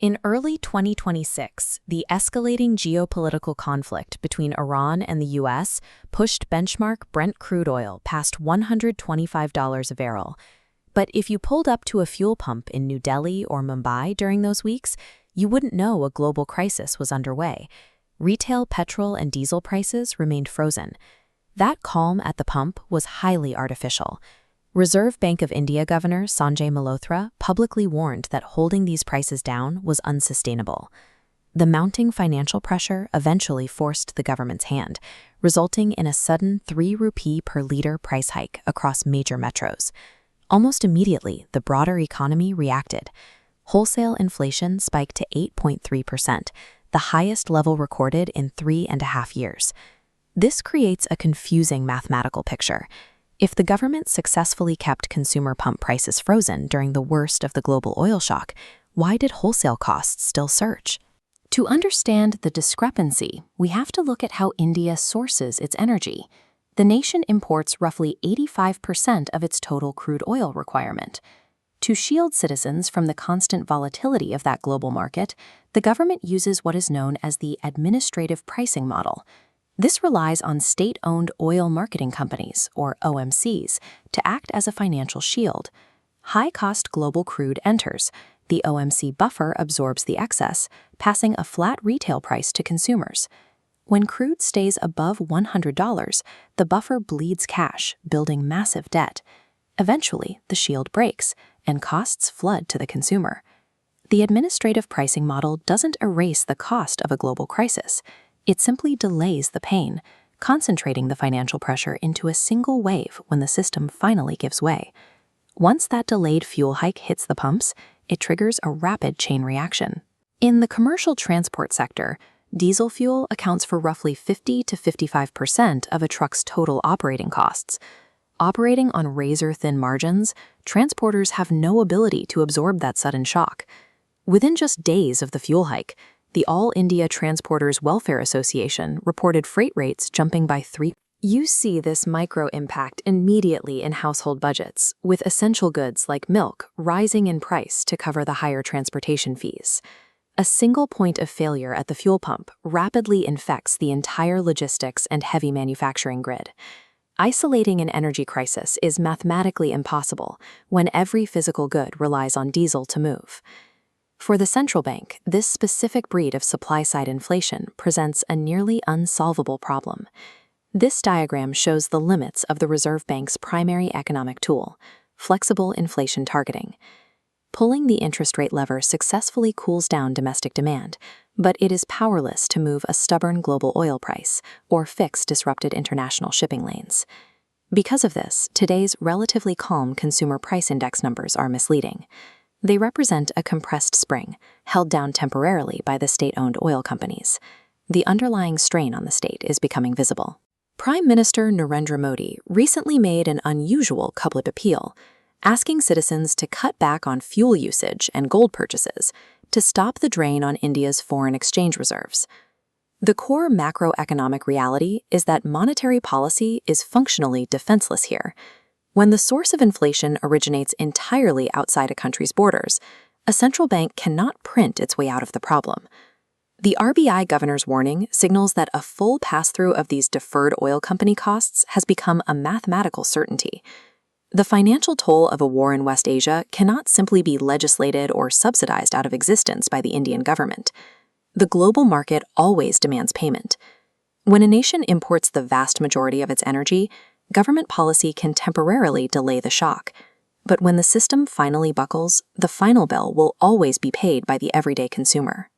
In early 2026, the escalating geopolitical conflict between Iran and the U.S. pushed benchmark Brent crude oil past $125 a barrel. But if you pulled up to a fuel pump in New Delhi or Mumbai during those weeks, you wouldn't know a global crisis was underway. Retail petrol and diesel prices remained frozen. That calm at the pump was highly artificial. Reserve Bank of India Governor Sanjay Malhotra publicly warned that holding these prices down was unsustainable. The mounting financial pressure eventually forced the government's hand, resulting in a sudden 3 rupee per litre price hike across major metros. Almost immediately, the broader economy reacted. Wholesale inflation spiked to 8.3%, the highest level recorded in 3.5 years. This creates a confusing mathematical picture. If the government successfully kept consumer pump prices frozen during the worst of the global oil shock, why did wholesale costs still surge? To understand the discrepancy, we have to look at how India sources its energy. The nation imports roughly 85% of its total crude oil requirement. To shield citizens from the constant volatility of that global market, the government uses what is known as the administrative pricing model. This relies on state-owned oil marketing companies, or OMCs, to act as a financial shield. High-cost global crude enters. The OMC buffer absorbs the excess, passing a flat retail price to consumers. When crude stays above $100, the buffer bleeds cash, building massive debt. Eventually, the shield breaks, and costs flood to the consumer. The administrative pricing model doesn't erase the cost of a global crisis. It simply delays the pain, concentrating the financial pressure into a single wave when the system finally gives way. Once that delayed fuel hike hits the pumps, it triggers a rapid chain reaction. In the commercial transport sector, diesel fuel accounts for roughly 50 to 55% of a truck's total operating costs. Operating on razor-thin margins, transporters have no ability to absorb that sudden shock. Within just days of the fuel hike, the All India Transporters Welfare Association reported freight rates jumping by 3%. You see this micro-impact immediately in household budgets, with essential goods like milk rising in price to cover the higher transportation fees. A single point of failure at the fuel pump rapidly infects the entire logistics and heavy manufacturing grid. Isolating an energy crisis is mathematically impossible when every physical good relies on diesel to move. For the central bank, this specific breed of supply-side inflation presents a nearly unsolvable problem. This diagram shows the limits of the Reserve Bank's primary economic tool, flexible inflation targeting. Pulling the interest rate lever successfully cools down domestic demand, but it is powerless to move a stubborn global oil price or fix disrupted international shipping lanes. Because of this, today's relatively calm consumer price index numbers are misleading. They represent a compressed spring, held down temporarily by the state-owned oil companies. The underlying strain on the state is becoming visible. Prime Minister Narendra Modi recently made an unusual public appeal, asking citizens to cut back on fuel usage and gold purchases to stop the drain on India's foreign exchange reserves. The core macroeconomic reality is that monetary policy is functionally defenseless here. When the source of inflation originates entirely outside a country's borders, a central bank cannot print its way out of the problem. The RBI governor's warning signals that a full pass-through of these deferred oil company costs has become a mathematical certainty. The financial toll of a war in West Asia cannot simply be legislated or subsidized out of existence by the Indian government. The global market always demands payment. When a nation imports the vast majority of its energy, government policy can temporarily delay the shock. But when the system finally buckles, the final bill will always be paid by the everyday consumer.